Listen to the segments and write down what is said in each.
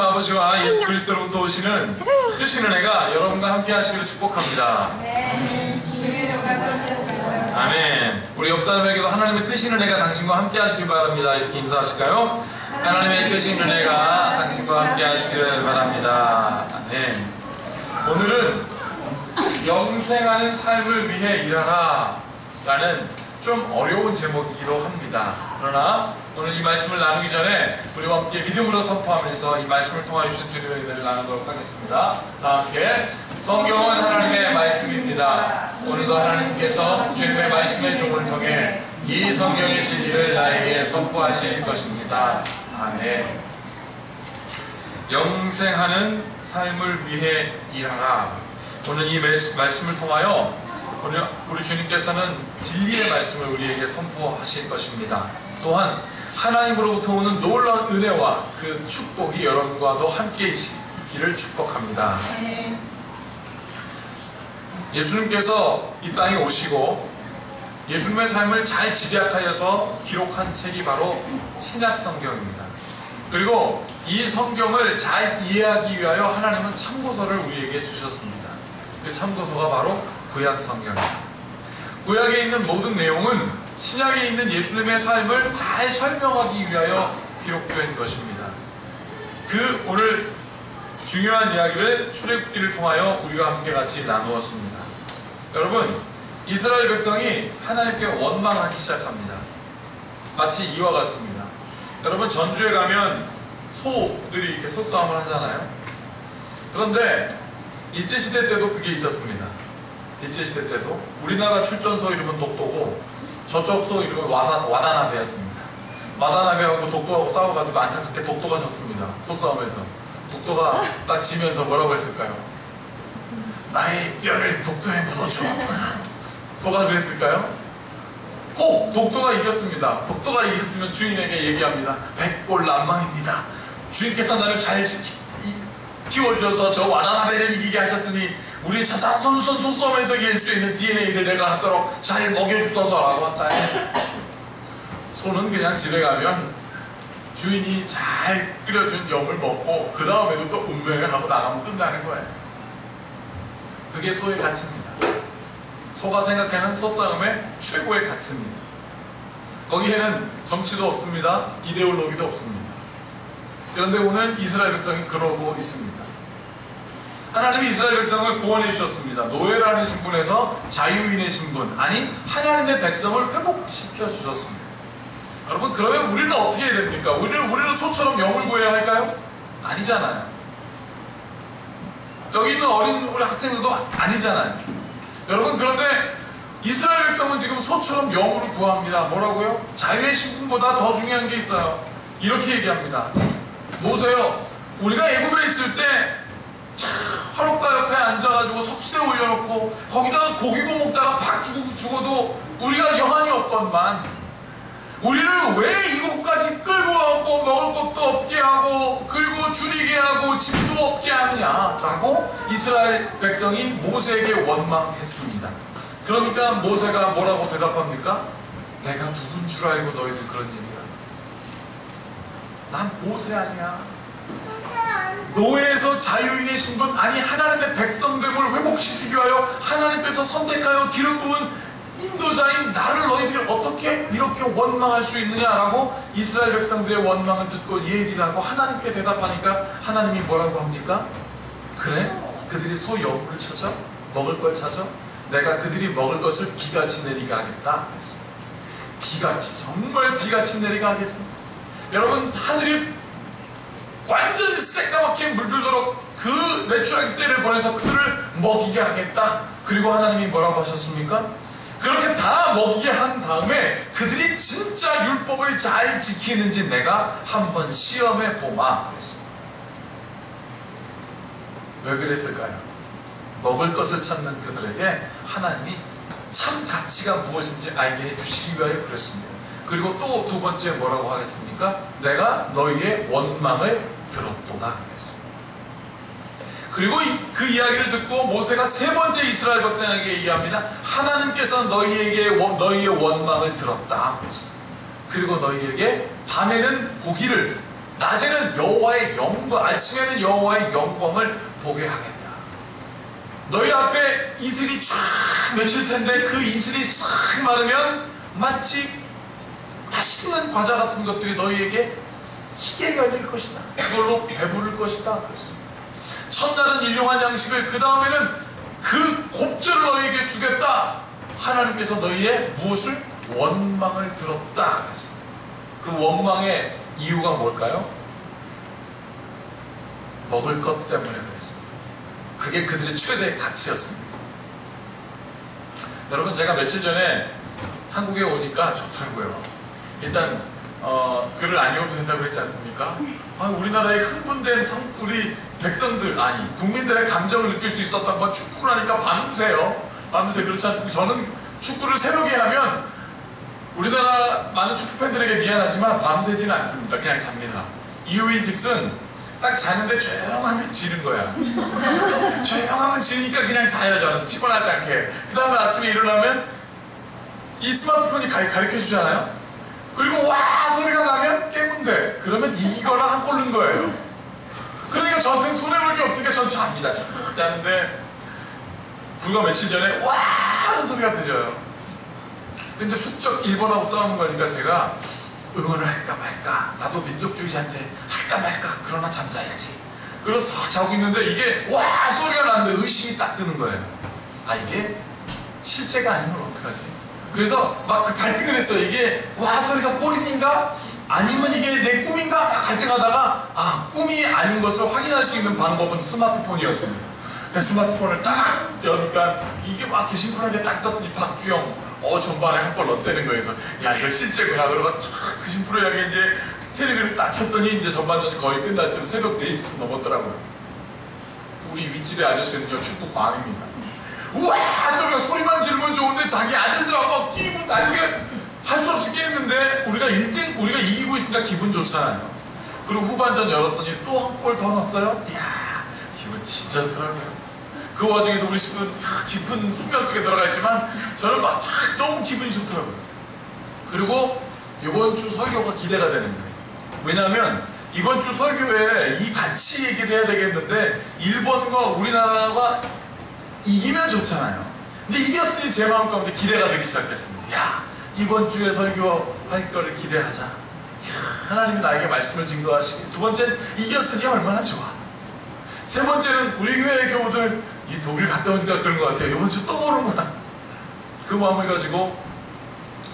아버지와 예수 그리스도로부터 오시는 크신 은혜가 여러분과 함께 하시기를 축복합니다. 아멘. 우리 옆 사람에게도 하나님의 크신 은혜가 당신과 함께 하시길 바랍니다. 이렇게 인사하실까요? 하나님의 크신 은혜가 당신과 함께 하시기를 바랍니다. 아멘. 오늘은 영생하는 삶을 위해 일하라 라는 좀 어려운 제목이기도 합니다. 그러나 오늘 이 말씀을 나누기 전에 우리와 함께 믿음으로 선포하면서 이 말씀을 통하여 주신 주님의 은혜를 나누도록 하겠습니다. 다 함께. 성경은 하나님의 말씀입니다. 오늘도 하나님께서 주님의 말씀의 종을 통해 이 성경의 진리를 나에게 선포하실 것입니다. 아멘. 영생하는 삶을 위해 일하라. 오늘 이 말씀을 통하여 우리 주님께서는 진리의 말씀을 우리에게 선포하실 것입니다. 또한 하나님으로부터 오는 놀라운 은혜와 그 축복이 여러분과도 함께 있기를 축복합니다. 예수님께서 이 땅에 오시고 예수님의 삶을 잘 집약하여서 기록한 책이 바로 신약 성경입니다. 그리고 이 성경을 잘 이해하기 위하여 하나님은 참고서를 우리에게 주셨습니다. 그 참고서가 바로 구약 성경입니다. 구약에 있는 모든 내용은 신약에 있는 예수님의 삶을 잘 설명하기 위하여 기록된 것입니다. 그 오늘 중요한 이야기를 출애굽기를 통하여 우리가 함께 같이 나누었습니다. 여러분, 이스라엘 백성이 하나님께 원망하기 시작합니다. 마치 이와 같습니다. 여러분, 전주에 가면 소들이 이렇게 소싸움을 하잖아요. 그런데 일제시대 때도 그게 있었습니다. 일제시대 때도 우리나라 출전소 이름은 독도고 저쪽 소 이름은 와다나베였습니다. 와다나베하고 독도하고 싸워가지고 안타깝게 독도가 졌습니다. 소싸움에서. 독도가 딱 지면서 뭐라고 했을까요? 나의 뼈를 독도에 묻어줘. 소가 그랬을까요? 독도가 이겼습니다. 독도가 이겼으면 주인에게 얘기합니다. 백골난망입니다. 주인께서 나를 잘 키워주셔서 저 와다나베를 이기게 하셨으니 우리 자손 소싸움에서 이길 수 있는 DNA를 내가 갖도록 잘 먹여주소서라고 한다. 소는 그냥 집에 가면 주인이 잘 끓여준 염을 먹고 그 다음에도 또 운명을 하고 나가면 끝나는 거예요. 그게 소의 가치입니다. 소가 생각하는 소싸움의 최고의 가치입니다. 거기에는 정치도 없습니다. 이데올로기도 없습니다. 그런데 오늘 이스라엘 백성이 그러고 있습니다. 하나님이 이스라엘 백성을 구원해 주셨습니다. 노예라는 신분에서 자유인의 신분, 아니 하나님의 백성을 회복시켜 주셨습니다. 여러분, 그러면 우리는 어떻게 해야 됩니까? 우리는 소처럼 영을 구해야 할까요? 아니잖아요. 여기 있는 어린 우리 학생들도 아니잖아요. 여러분, 그런데 이스라엘 백성은 지금 소처럼 영을 구합니다. 뭐라고요? 자유의 신분보다 더 중요한 게 있어요. 이렇게 얘기합니다. 모세요, 우리가 애굽에 있을 때 화롯가 옆에 앉아가지고 석쇠 올려놓고 거기다가 고기 구워 먹다가 팍 죽어도 우리가 여한이 없건만 우리를 왜 이곳까지 끌고 와갖고 먹을 것도 없게 하고 그리고 줄이게 하고 집도 없게 하느냐라고 이스라엘 백성이 모세에게 원망했습니다. 그러니까 모세가 뭐라고 대답합니까? 내가 누군 줄 알고 너희들 그런 얘기를 하냐? 난 모세 아니야. 노예에서 자유인의 신분, 아니 하나님의 백성됨을 회복시키기 위하여 하나님께서 선택하여 기름 부은 인도자인 나를 너희들이 어떻게 이렇게 원망할 수 있느냐라고 이스라엘 백성들의 원망을 듣고 얘기를 하고 하나님께 대답하니까 하나님이 뭐라고 합니까? 그래? 그들이 소 여부를 찾아? 먹을 걸 찾아? 내가 그들이 먹을 것을 비같이 내리게 하겠다. 비같이, 정말 비같이 내리게 하겠습니다. 여러분, 하늘이 완전히 새까맣게 물들도록 그 매출하기 때를 보내서 그들을 먹이게 하겠다. 그리고 하나님이 뭐라고 하셨습니까? 그렇게 다 먹이게 한 다음에 그들이 진짜 율법을 잘 지키는지 내가 한번 시험해 보마 그랬습니다. 왜 그랬을까요? 먹을 것을 찾는 그들에게 하나님이 참 가치가 무엇인지 알게 해주시기 위하여 그랬습니다. 그리고 또 두 번째 뭐라고 하겠습니까? 내가 너희의 원망을 들었도다. 그리고 그 이야기를 듣고 모세가 세 번째 이스라엘 백성에게 얘기합니다. 하나님께서 너희의 원망을 들었다. 그리고 너희에게 밤에는 고기를 낮에는 여호와의 영광, 아침에는 여호와의 영광을 보게 하겠다. 너희 앞에 이슬이 쫙 맺힐 텐데 그 이슬이 싹 마르면 마치 맛있는 과자 같은 것들이 너희에게 희게 열릴 것이다. 그걸로 배부를 것이다. 그랬습니다. 첫날은 일용할 양식을, 그 다음에는 그 곱절을 너희에게 주겠다. 하나님께서 너희의 무엇을? 원망을 들었다. 그랬습니다. 그 원망의 이유가 뭘까요? 먹을 것 때문에 그랬습니다. 그게 그들의 최대의 가치였습니다. 여러분, 제가 며칠 전에 한국에 오니까 좋더라고요. 일단 글을 안 읽어도 된다고 했지 않습니까? 우리나라의 흥분된 우리 백성들, 아니 국민들의 감정을 느낄 수 있었던 건 축구를 하니까 밤새요. 밤새. 그렇지 않습니까? 저는 축구를 새벽에 하면 우리나라 많은 축구 팬들에게 미안하지만 밤새지는 않습니다. 그냥 잡니다. 이유인 즉슨 딱 자는데 조용하면 지는 거야. 조용하면 지니까 그냥 자요. 저는 피곤하지 않게. 그 다음에 아침에 일어나면 이 스마트폰이 가르쳐 주잖아요. 그리고 와 소리가 나면 깨면 돼. 그러면 이기거나 한 골 넣은 거예요. 그러니까 저한테는 손해볼 게 없으니까 전 잡니다. 자는데 불과 며칠 전에 와 하는 소리가 들려요. 근데 숙적 일본하고 싸우는 거니까 제가 응원을 할까 말까, 나도 민족주의자인데 할까 말까, 그러나 잠자야지. 그래서 싹 자고 있는데 이게 와 소리가 나는데 의심이 딱 드는 거예요. 이게 실제가 아니면 어떡하지? 그래서 막 갈등을 했어요. 이게 와 소리가 꼬리인가? 아니면 이게 내 꿈인가? 막 갈등하다가 꿈이 아닌 것을 확인할 수 있는 방법은 스마트폰이었습니다. 그래서 스마트폰을 딱 여니까 이게 막 게시판에 딱 떴더니 박주영 전반에 한 골 넣었다는 거예요. 그래서 야 이거 실제구나. 그러고서 게시판에 이제 텔레비를 딱 켰더니 이제 전반전이 거의 끝났지만 새벽 4시쯤 넘었더라고요. 우리 윗집의 아저씨는요 축구 광입니다. 우와 소리가 소리만 지르면 좋은데 자기 아들들하고 막 뛰고 난리가 할 수 없이 깼는데 우리가 이기고 있으니까 기분 좋잖아요. 그리고 후반전 열었더니 또 한 골 더 넣었어요. 이야 기분 진짜 좋더라고요. 그 와중에도 우리 집은 깊은 숙면 속에 들어가 있지만 저는 막 너무 기분이 좋더라고요. 그리고 이번 주 설교가 기대가 되는 거예요. 왜냐하면 이번 주 설교에 이 가치 얘기를 해야 되겠는데 일본과 우리나라가 이기면 좋잖아요. 근데 이겼으니 제 마음 가운데 기대가 되기 시작했습니다. 야 이번 주에 설교할 거를 기대하자. 하나님이 나에게 말씀을 증거하시고, 두 번째는 이겼으니 얼마나 좋아. 세 번째는 우리 교회의 교우들 이 독일 갔다 오니까 그런 것 같아요. 이번 주 또 보는구나. 그 마음을 가지고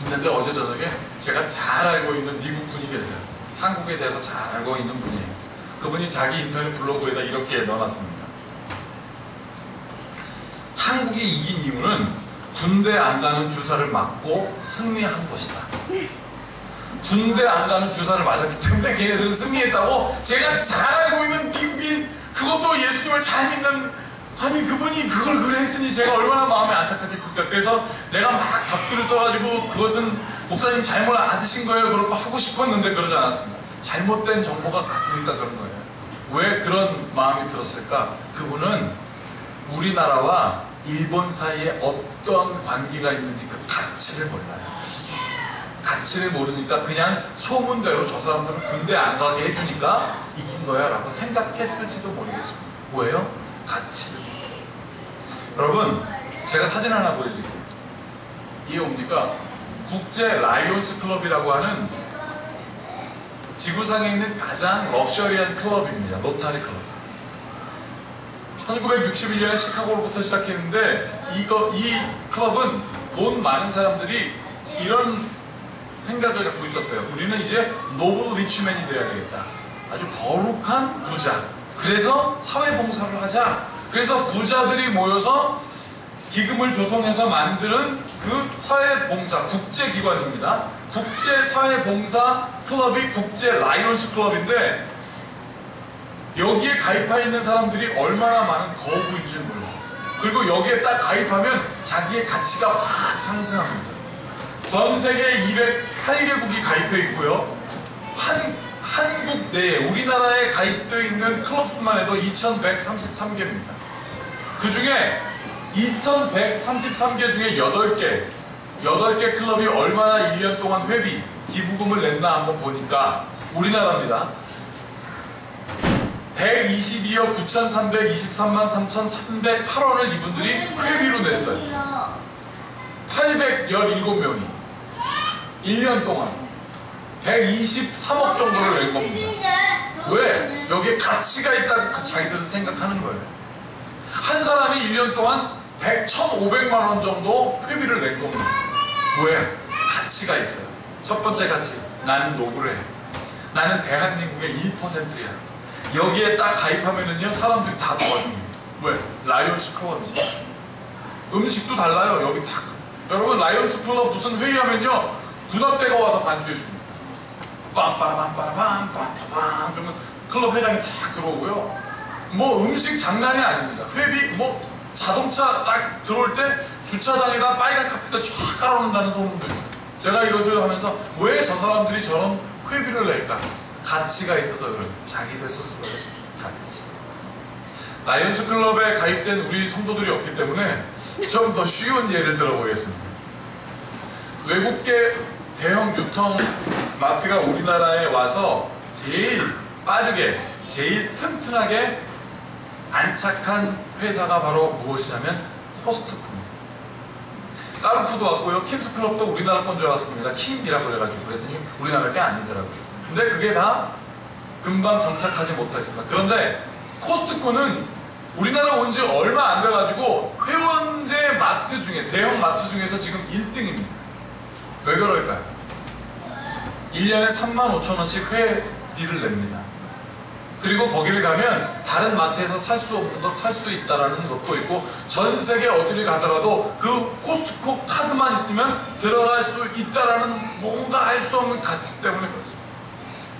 있는데 어제 저녁에 제가 잘 알고 있는 미국 분이 계세요. 한국에 대해서 잘 알고 있는 분이에요. 그분이 자기 인터넷 블로그에다 이렇게 넣어놨습니다. 한국이 이긴 이유는 군대 안 가는 주사를 맞고 승리한 것이다. 군대 안 가는 주사를 맞았기 때문에 걔네들은 승리했다고. 제가 잘 알고 있는 미국인, 그것도 예수님을 잘 믿는, 아니 그분이 그걸 그래 했으니 제가 얼마나 마음이 안타깝겠습니까? 그래서 내가 막 답글을 써가지고 그것은 목사님 잘못 받으신 거예요 그렇게 하고 싶었는데 그러지 않았습니다. 잘못된 정보가 갔으니까 그런 거예요. 왜 그런 마음이 들었을까? 그분은 우리나라와 일본 사이에 어떤 관계가 있는지 그 가치를 몰라요. 가치를 모르니까 그냥 소문대로 저 사람들은 군대 안 가게 해주니까 이긴 거야 라고 생각했을지도 모르겠습니다. 왜요? 가치를 몰라요. 여러분 제가 사진 하나 보여드릴게요. 이게 뭡니까? 국제 라이온스 클럽이라고 하는 지구상에 있는 가장 럭셔리한 클럽입니다. 로타리 클럽. 1961년에 시카고로부터 시작했는데 이 클럽은 돈 많은 사람들이 이런 생각을 갖고 있었대요. 우리는 이제 노블 리치맨이 돼야 되겠다. 아주 거룩한 부자. 그래서 사회봉사를 하자. 그래서 부자들이 모여서 기금을 조성해서 만드는 그 사회봉사 국제기관입니다. 국제사회봉사 클럽이 국제 라이온스 클럽인데 여기에 가입해 있는 사람들이 얼마나 많은 거부인지를 몰라요. 그리고 여기에 딱 가입하면 자기의 가치가 확 상승합니다. 전 세계 208개국이 가입해 있고요. 한국 내에 우리나라에 가입되어 있는 클럽 수만 해도 2133개입니다. 그 중에 2133개 중에 8개 클럽이 얼마나 1년 동안 회비, 기부금을 냈나 한번 보니까 우리나라입니다. 122억 9,323만 3,308원을 이분들이 회비로 냈어요. 817명이 1년 동안 123억 정도를 낸 겁니다. 왜? 여기에 가치가 있다고 자기들은 생각하는 거예요. 한 사람이 1년 동안 1,500만 원 정도 회비를 낸 겁니다. 왜? 가치가 있어요. 첫 번째 가치, 나는 노블해. 나는 대한민국의 1%야. 여기에 딱 가입하면은요, 사람들이 다 도와줍니다. 왜? 라이온스 클럽이죠. 음식도 달라요. 여기 다. 여러분, 라이온스 클럽 무슨 회의하면요, 군함대가 와서 반주해줍니다. 빰빠라빰빠라빰빰빰 그러면 클럽 회장이 다 들어오고요. 뭐 음식 장난이 아닙니다. 회비 뭐 자동차 딱 들어올 때 주차장에다 빨간 카펫을 쫙 깔아놓는다는 소문도 있어요. 제가 이것을 하면서 왜 저 사람들이 저런 회비를 낼까? 가치가 있어서 그래요. 자기들 스스로의 가치. 라이온스 클럽에 가입된 우리 성도들이 없기 때문에 좀 더 쉬운 예를 들어보겠습니다. 외국계 대형 유통 마트가 우리나라에 와서 제일 빠르게, 제일 튼튼하게 안착한 회사가 바로 무엇이냐면 코스트코입니다. 까르푸도 왔고요. 킹스클럽도 우리나라 건 줄 알았습니다. 킹이라고 그래가지고 그랬더니 우리나라 게 아니더라고요. 근데 그게 다 금방 정착하지 못했습니다. 그런데 코스트코는 우리나라 온 지 얼마 안 돼가지고 회원제 마트 중에, 대형 마트 중에서 지금 1등입니다. 왜 그럴까요? 1년에 35,000원씩 회비를 냅니다. 그리고 거기를 가면 다른 마트에서 살 수 없는 거 살 수 있다라는 것도 있고, 전 세계 어디를 가더라도 그 코스트코 카드만 있으면 들어갈 수 있다라는 뭔가 알 수 없는 가치 때문에 그렇습니다.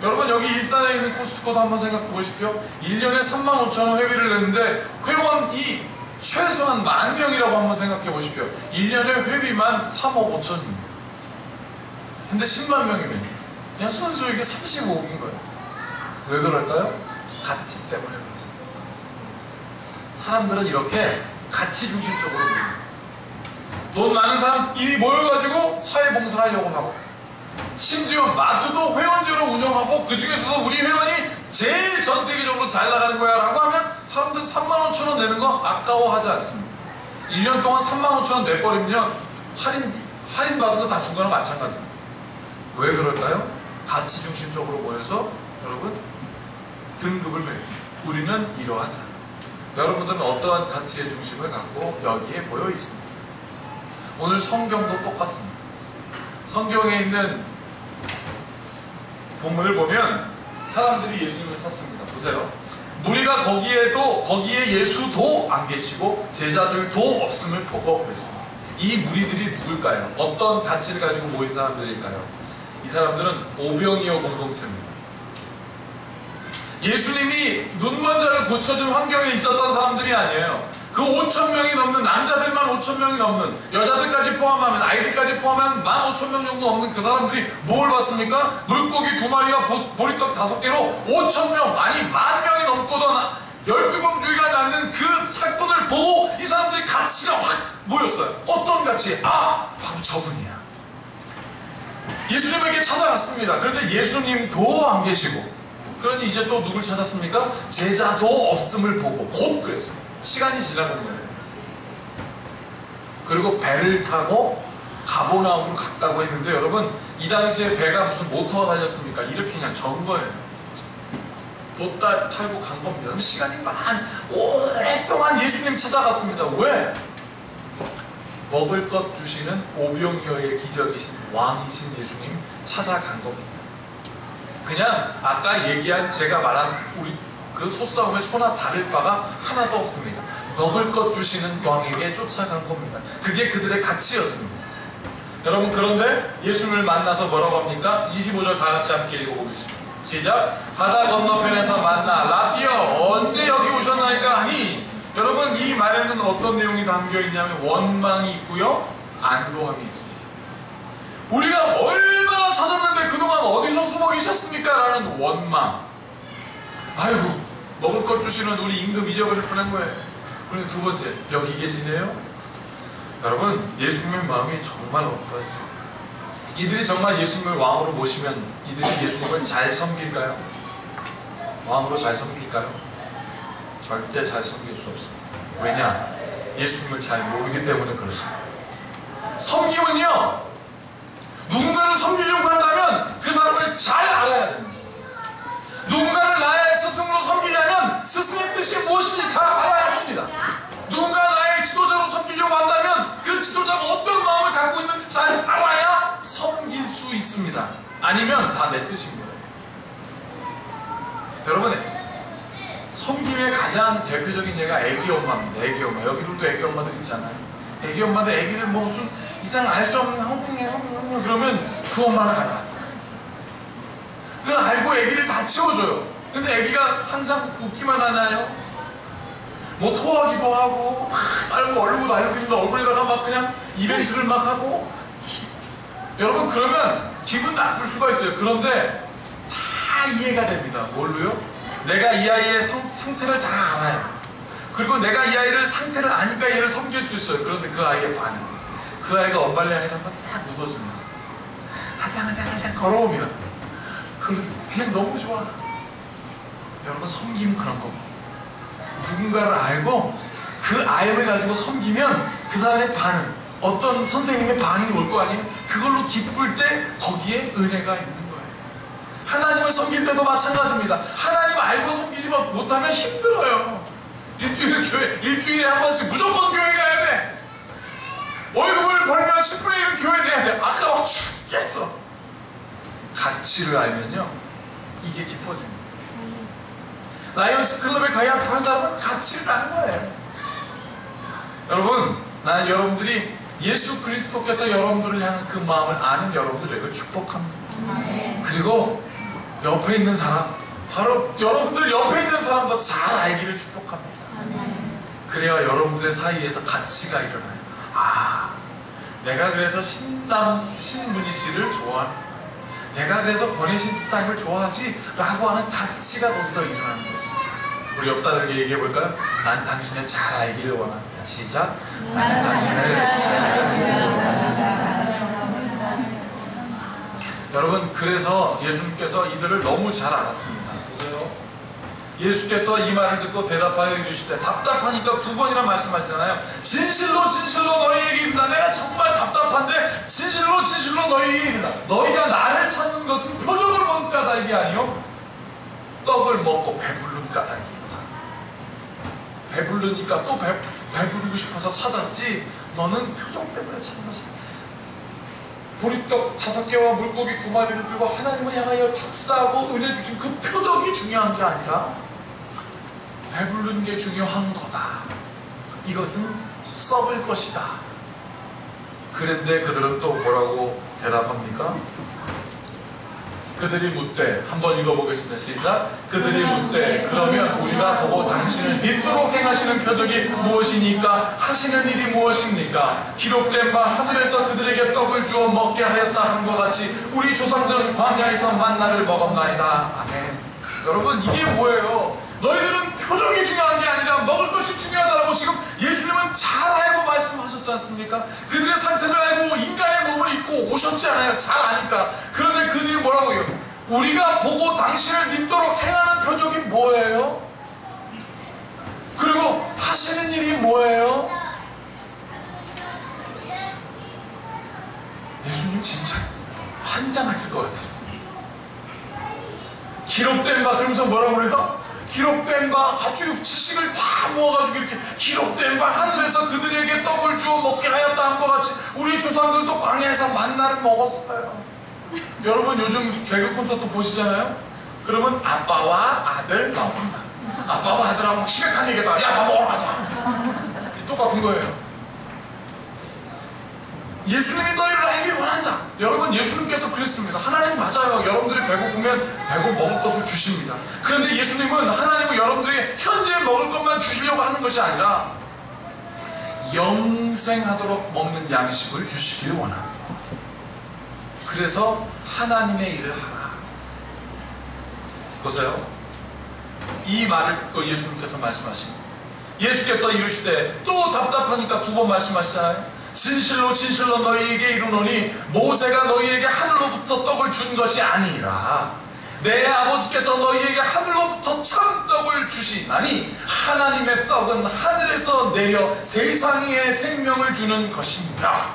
여러분, 여기 일산에 있는 코스트코도 한번 생각해 보십시오. 1년에 35,000원 회비를 냈는데 회원이 최소한 10,000명이라고 한번 생각해 보십시오. 1년에 회비만 3억 5천입니다. 근데 10만 명이면 그냥 순수 이게 35억인 거예요. 왜 그럴까요? 가치 때문에 그렇습니다. 사람들은 이렇게 가치 중심적으로 봅니다. 돈 많은 사람끼리 모여가지고 사회봉사하려고 하고, 심지어 마트도 회원제로 운영하고 그 중에서도 우리 회원이 제일 전 세계적으로 잘 나가는 거야 라고 하면 사람들 35,000원 내는 거 아까워하지 않습니다. 1년 동안 35,000원 내버리면 할인 받은 거 다 준 거랑 마찬가지입니다. 왜 그럴까요? 가치 중심적으로 모여서 여러분 등급을 매깁니다. 우리는 이러한 사람. 여러분들은 어떠한 가치의 중심을 갖고 여기에 모여 있습니다. 오늘 성경도 똑같습니다. 성경에 있는 본문을 보면 사람들이 예수님을 찾습니다. 보세요. 무리가 거기에 예수도 안 계시고 제자들도 없음을 보고 그랬습니다. 이 무리들이 누굴까요? 어떤 가치를 가지고 모인 사람들일까요? 이 사람들은 오병이어 공동체입니다. 예수님이 눈먼자를 고쳐준 환경에 있었던 사람들이 아니에요. 그 5,000명이 넘는, 남자들만 5,000명이 넘는, 여자들까지 포함하면, 아이들까지 포함하면 15,000명 정도 넘는 그 사람들이 뭘 봤습니까? 물고기 2마리와 보리떡 5개로 5,000명, 아니 10,000명이 넘고도 12범주의가 낳는 그 사건을 보고 이 사람들이 가치가 확 모였어요. 어떤 가치? 바로 저분이야. 예수님에게 찾아갔습니다. 그런데 예수님도 안 계시고, 그러니 이제 또 누굴 찾았습니까? 제자도 없음을 보고 곧 그랬어요. 시간이 지나간 거예요. 그리고 배를 타고 가보나움으로 갔다고 했는데, 여러분, 이 당시에 배가 무슨 모터가 달렸습니까? 이렇게 그냥 전 거예요. 놓다 타고 간 겁니다. 시간이 오랫동안 예수님 찾아갔습니다. 왜? 먹을 것 주시는 오병이어의 기적이신 왕이신 예수님 찾아간 겁니다. 그냥 아까 얘기한, 제가 말한 우리 그 소싸움에 소나 다를 바가 하나도 없습니다. 먹을 것 주시는 왕에게 쫓아간 겁니다. 그게 그들의 가치였습니다. 여러분, 그런데 예수님을 만나서 뭐라고 합니까? 25절 다 같이 함께 읽어보겠습니다. 시작. 바다 건너편에서 만나 라비어 언제 여기 오셨나이까 하니, 여러분, 이 말에는 어떤 내용이 담겨 있냐면 원망이 있고요, 안도함이 있습니다. 우리가 얼마나 찾았는데 그동안 어디서 숨어 계셨습니까? 라는 원망. 아이고, 먹을 것 주시는 우리 임금 잊어버릴 뻔한 거예요. 그리고 두 번째, 여기 계시네요. 여러분, 예수님의 마음이 정말 어떠했습니까? 이들이 정말 예수님을 왕으로 모시면 이들이 예수님을 잘 섬길까요? 왕으로 잘 섬길까요? 절대 잘 섬길 수 없습니다. 왜냐? 예수님을 잘 모르기 때문에 그렇습니다. 섬김은요, 누군가를 섬기려고 한다면 그 사람을 잘 알아야 됩니다. 누군가를 나의 스승으로 섬기려면 스승의 뜻이 무엇인지 잘 알아야 합니다. 누군가 나의 지도자로 섬기려고 한다면 그 지도자가 어떤 마음을 갖고 있는지 잘 알아야 섬길 수 있습니다. 아니면 다 내 뜻인 거예요. 여러분, 섬김의 가장 대표적인 예가 애기 엄마입니다. 애기 엄마. 여기들도 애기 엄마들 있잖아요. 애기 엄마들, 애기들 뭐 무슨 이상 알 수 없는 헝헝 그러면 그 엄마는 알아. 그 알고 애기를 다 치워줘요. 근데 애기가 항상 웃기만 하나요? 뭐 토하기도 하고 막 빨고 얼르고 날르고 있는데 얼굴에다가 막 그냥 이벤트를 막 하고. 여러분, 그러면 기분 나쁠 수가 있어요. 그런데 다 이해가 됩니다. 뭘로요? 내가 이 아이의 상태를 다 알아요. 그리고 내가 이 아이를 상태를 아니까 얘를 섬길 수 있어요. 그런데 그 아이의 반응, 그 아이가 엄마를 향해서 한번 싹 웃어주면, 하장하장 걸어오면 그냥 너무 좋아. 여러분, 섬김은 그런 겁니다. 누군가를 알고 그 아이를 가지고 섬기면 그 사람의 반응, 어떤 선생님의 반응이 올 거 아니에요? 그걸로 기쁠 때 거기에 은혜가 있는 거예요. 하나님을 섬길 때도 마찬가지입니다. 하나님 알고 섬기지 못하면 힘들어요. 일주일에 한 번씩 무조건 교회 가야 돼. 월급을 벌면 10분의 1은 교회 내야 돼. 아까워 죽겠어. 가치를 알면요, 이게 기뻐집니다. 라이언스 클럽에 가야 한 사람은 가치를 아는 거예요. 여러분, 나는 여러분들이 예수 그리스도께서 여러분들을 향한 그 마음을 아는 여러분들에게 축복합니다. 그리고 옆에 있는 사람, 바로 여러분들 옆에 있는 사람도 잘 알기를 축복합니다. 그래야 여러분들의 사이에서 가치가 일어나요. 아, 내가 그래서 신문희 씨를 좋아하는, 내가 그래서 권혜신 집사님을 좋아하지 라고 하는 가치가 거기서 일어나는 거죠. 우리 옆 사람에게 얘기해 볼까요? 난 당신을 잘 알기를 원합니다. 시작. 나는 당신을 잘 알기를 원합니다. 여러분, 그래서 예수님께서 이들을 너무 잘 알았습니다. 보세요. 예수께서 이 말을 듣고 대답하여 이르시되, 답답하니까 2번이나 말씀하시잖아요. 진실로 진실로 너희에게 이른다. 내가 정말 답답한데 진실로 진실로 너희에게 이른다. 너희가 나를 찾는 것은 표적을 본 까닭이 아니요 떡을 먹고 배부른 까닭이다. 배부르니까 또 배부르고 싶어서 찾았지, 너는 표적 때문에 찾는 것이야. 보리떡 5개와 물고기 9마리를 들고 하나님을 향하여 축사하고 은혜 주신 그 표적이 중요한 게 아니라 배부른 게 중요한 거다. 이것은 썩을 것이다. 그런데 그들은 또 뭐라고 대답합니까? 그들이 묻되, 한번 읽어보겠습니다. 시작. 그들이 묻되, 그러면 우리가 보고 당신을 믿도록 행하시는 표적이 무엇이니까? 하시는 일이 무엇입니까? 기록된 바 하늘에서 그들에게 떡을 주어 먹게 하였다 함과 같이 우리 조상들은 광야에서 만나를 먹었나이다. 아멘. 여러분, 이게 뭐예요? 너희들은 표적이 중요한 게 아니라 먹을 것이 중요하다라고 지금 예수님은 잘 알고 말씀하셨지 않습니까? 그들의 상태를 알고 인간의 몸을 입고 오셨지 않아요? 잘 아니까. 그런데 그들이 뭐라고 해요? 우리가 보고 당신을 믿도록 행하는 표적이 뭐예요? 그리고 하시는 일이 뭐예요? 예수님 진짜 환장했을 것 같아요. 기록된 바, 그러면서 뭐라고 그래요? 기록된 바, 아주 지식을 다 모아가지고 이렇게 기록된 바 하늘에서 그들에게 떡을 주어 먹게 하였다 함과 같이 우리 조상들도 광야에서 만나를 먹었어요. 여러분, 요즘 개그 콘서트 보시잖아요? 그러면 아빠와 아들 나옵니다. 아빠와 아들하고 심각한 얘기다. 야, 밥 먹으러 가자. 똑같은 거예요. 예수님이 너희를 알길 원한다. 여러분, 예수님께서 그랬습니다. 하나님 맞아요. 여러분들이 배고프면 배고 먹을 것을 주십니다. 그런데 예수님은 하나님은 여러분들이 현재 먹을 것만 주시려고 하는 것이 아니라 영생하도록 먹는 양식을 주시길 원합니다. 그래서 하나님의 일을 하라. 보세요. 이 말을 듣고 예수님께서 말씀하십니다. 예수께서 이르시되, 또 답답하니까 2번 말씀하시잖아요. 진실로 진실로 너희에게 이르노니 모세가 너희에게 하늘로부터 떡을 준 것이 아니라 내 아버지께서 너희에게 하늘로부터 참떡을 주시나니 하나님의 떡은 하늘에서 내려 세상에 생명을 주는 것입니다.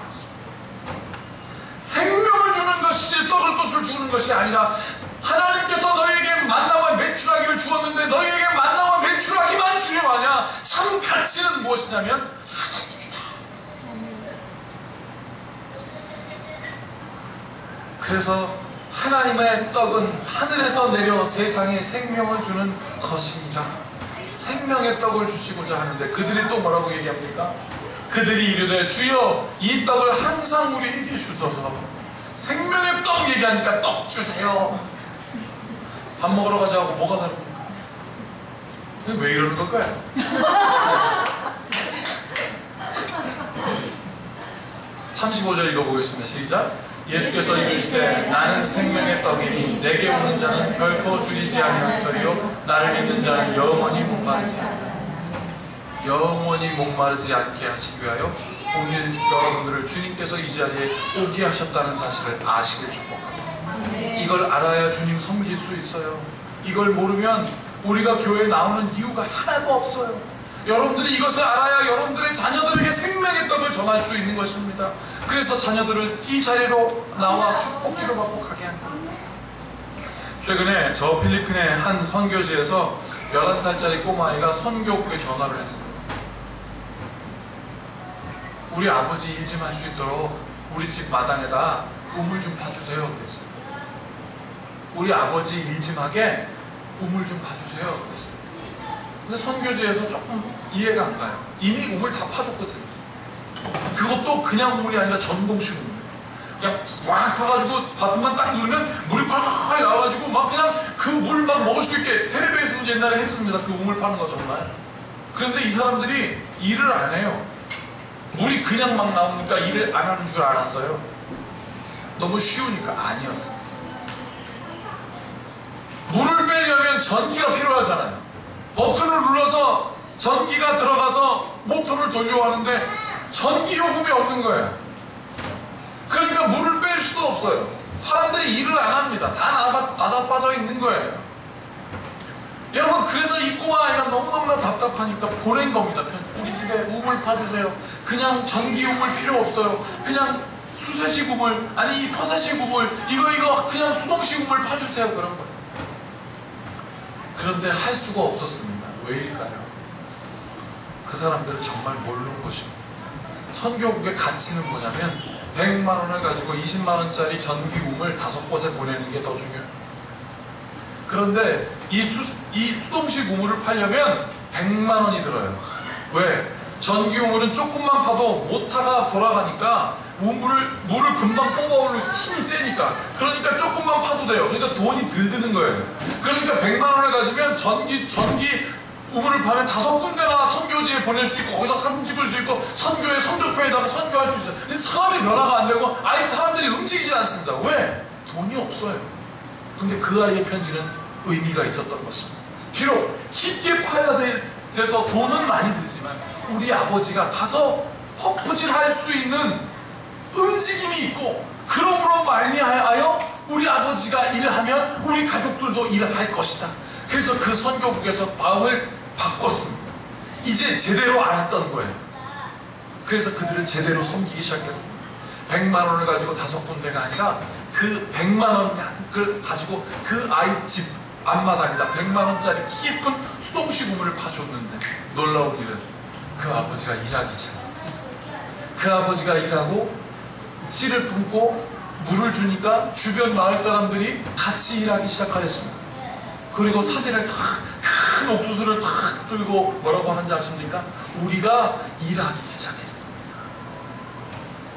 생명을 주는 것이지 썩을 것을 주는 것이 아니라, 하나님께서 너희에게 만나와 메추라기를 주었는데 너희에게 만나와 메추라기만 주려 하냐? 참 가치는 무엇이냐면 하나님이다. 그래서 하나님의 떡은 하늘에서 내려 세상에 생명을 주는 것이니라. 생명의 떡을 주시고자 하는데 그들이 또 뭐라고 얘기합니까? 그들이 이르되 주여 이 떡을 항상 우리에게 주소서. 생명의 떡 얘기하니까 떡 주세요. 밥 먹으러 가자고 뭐가 다릅니까? 왜 이러는 걸까요? 35절 읽어보겠습니다. 시작. 예수께서 이르시되 나는 생명의 떡이니 내게 오는 자는 결코 줄이지 아니할 터리요 나를 믿는 자는 영원히 목마르지 않으리라. 영원히 목마르지 않게 하시기 위하여 오늘 여러분들을 주님께서 이 자리에 오게 하셨다는 사실을 아시길 축복합니다. 이걸 알아야 주님 섬길 수 있어요. 이걸 모르면 우리가 교회에 나오는 이유가 하나도 없어요. 여러분들이 이것을 알아야 여러분들의 자녀들에게 생명의 떡을 전할 수 있는 것입니다. 그래서 자녀들을 이 자리로 나와 축복기도 받고 가게 합니다. 최근에 저 필리핀의 한 선교지에서 11살짜리 꼬마아이가 선교국에 전화를 했습니다. 우리 아버지 일 좀 할 수 있도록 우리 집 마당에다 우물 좀 파주세요 그랬어요. 우리 아버지 일 좀 하게 우물 좀 파주세요 그랬어요. 근데 선교지에서 조금 이해가 안 가요. 이미 우물 다 파줬거든요. 그것도 그냥 우물이 아니라 전동식 우물. 그냥 꽉 파가지고 바트만 딱 누르면 물이 팍 나와가지고 막 그냥 그 물만 먹을 수 있게. 텔레비에서도 옛날에 했습니다. 그 우물 파는 거 정말. 그런데 이 사람들이 일을 안 해요. 물이 그냥 막 나오니까 일을 안 하는 줄 알았어요. 너무 쉬우니까 아니었어요. 물을 빼려면 전기가 필요하잖아요. 버튼을 눌러서 전기가 들어가서 모터를 돌려고 하는데 전기 요금이 없는 거예요. 그러니까 물을 뺄 수도 없어요. 사람들이 일을 안 합니다. 다 나다 빠져 있는 거예요. 여러분, 그래서 이 꼬마아이가 너무너무나 답답하니까 보낸 겁니다. 우리 집에 우물 파주세요. 그냥 전기 우물 필요 없어요. 그냥 수세식 우물, 아니 이 퍼세식 우물, 이거 그냥 수동식 우물 파주세요. 그런 거예요. 그런데 할 수가 없었습니다. 왜일까요? 그 사람들은 정말 모르는 것입니다. 선교국의 가치는 뭐냐면 100만 원을 가지고 20만 원짜리 전기 우물 5곳에 보내는 게 더 중요해요. 그런데 이 수동식 우물을 팔려면 100만 원이 들어요. 왜? 전기 우물은 조금만 파도 모터가 돌아가니까 물을 금방 뽑아올릴 힘이 세니까. 그러니까 조금만 파도 돼요. 그러니까 돈이 덜 드는 거예요. 그러니까 100만 원을 가지면 전기 우물을 파면 5군데나 선교지에 보낼 수 있고, 거기서 사진 찍을 수 있고, 선교의 선교표에다가 선교할 수 있어요. 근데 사업의 변화가 안 되고 아예 사람들이 움직이지 않습니다. 왜? 돈이 없어요. 근데 그 아이의 편지는 의미가 있었던 것입니다. 비록 깊게 파야 돼서 돈은 많이 들지만 우리 아버지가 가서 펌프질할 수 있는 움직임이 있고, 그러므로 말미하여 우리 아버지가 일하면 우리 가족들도 일할 것이다. 그래서 그 선교국에서 마음을 바꿨습니다. 이제 제대로 알았던 거예요. 그래서 그들을 제대로 섬기기 시작했습니다. 100만 원을 가지고 5군데가 아니라 그 100만 원을 가지고 그 아이 집 앞마당에다 100만 원짜리 깊은 수동식 우물을 파줬는데 놀라운 일은 그 아버지가 일하기 시작했어요. 그 아버지가 일하고 씨를 품고 물을 주니까 주변 마을 사람들이 같이 일하기 시작하였습니다. 그리고 사진을 큰 옥수수를 탁 들고 뭐라고 하는지 아십니까? 우리가 일하기 시작했습니다.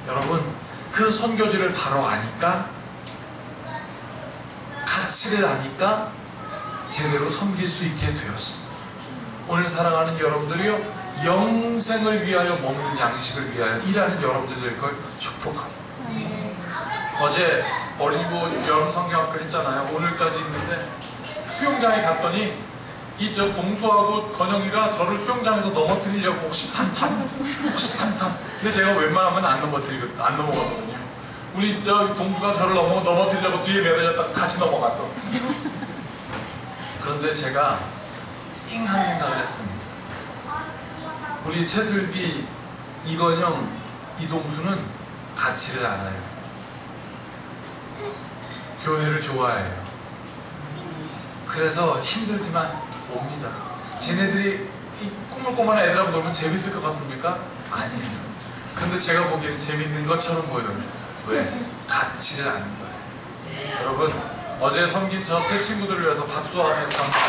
여러분, 그 선교지를 바로 아니까, 가치를 아니까 제대로 섬길 수 있게 되었습니다. 오늘 사랑하는 여러분들이요, 영생을 위하여 먹는 양식을 위하여 일하는 여러분들 될 걸 축복합니다. 어제 어린이부 여름 성경학교 했잖아요. 오늘까지 있는데 수영장에 갔더니 저 동수하고 건영이가 저를 수영장에서 넘어뜨리려고 혹시 탐탐 근데 제가 웬만하면 안 넘어가거든요. 우리 저 동수가 저를 넘어뜨리려고 뒤에 매달렸다가 같이 넘어갔어. 그런데 제가 찡한 생각을 했습니다. 우리 최슬비, 이건영, 이동수는 가치를 알아요. 교회를 좋아해요. 그래서 힘들지만 옵니다. 쟤네들이 이 꼬물꼬물한 애들하고 놀면 재밌을 것 같습니까? 아니에요. 근데 제가 보기에는 재밌는 것처럼 보여요. 왜? 가치를 아는 거예요. 여러분, 어제 섬긴 저 새 친구들을 위해서 박수하며 감사합니다.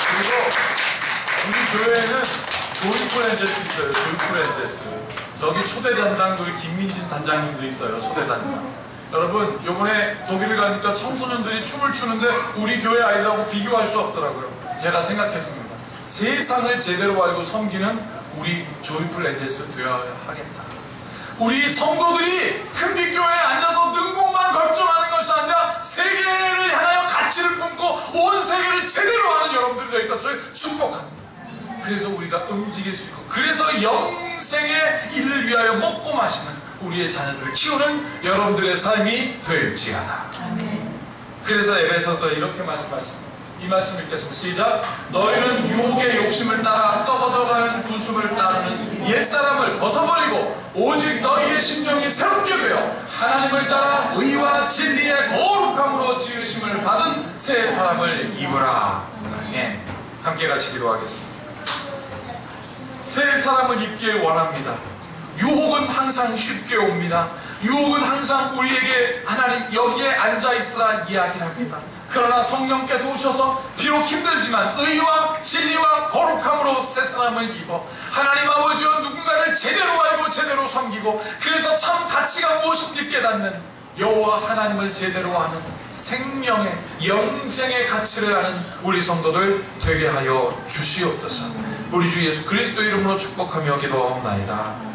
그리고 우리 교회에는 조이풀 엔젤스 있어요. 조이풀 엔젤스. 저기 초대 단장, 우리 김민진 단장님도 있어요. 초대 단장. 여러분, 요번에 독일을 가니까 청소년들이 춤을 추는데 우리 교회 아이들하고 비교할 수 없더라고요. 제가 생각했습니다. 세상을 제대로 알고 섬기는 우리 조이풀 엔젤스 되어야 하겠다. 우리 성도들이 큰빛교회에 앉아서 능곡만 걱정하는 것이 아니라 세계를 향하여 가치를 품고 온 세계를 제대로 하는 여러분들이 될 것을 축복합니다. 그래서 우리가 움직일 수 있고, 그래서 영생의 일을 위하여 먹고 마시는 우리의 자녀들을 키우는 여러분들의 삶이 될지어다. 그래서 에베소서 이렇게 말씀하십니다. 이 말씀 읽겠습니다. 시작. 너희는 유혹의 욕심을 따라 썩어져가는 구습을 따르는 옛사람을 벗어버리고 오직 너희의 심령이 새롭게 되어 하나님을 따라 의와 진리의 거룩함으로 지으심을 받은 새 사람을 입으라. 예, 함께 같이 기도하겠습니다. 새 사람을 입길 원합니다. 유혹은 항상 쉽게 옵니다. 유혹은 항상 우리에게 하나님 여기에 앉아있으라 이야기를 합니다. 그러나 성령께서 오셔서 비록 힘들지만 의와 진리와 거룩함으로 새 사람을 입어 하나님 아버지와 누군가를 제대로 알고 제대로 섬기고, 그래서 참 가치가 무엇인지 깨닫는 여호와 하나님을 제대로 아는 생명의 영생의 가치를 아는 우리 성도들 되게 하여 주시옵소서. 우리 주 예수 그리스도 이름으로 축복하며 기도하옵나이다.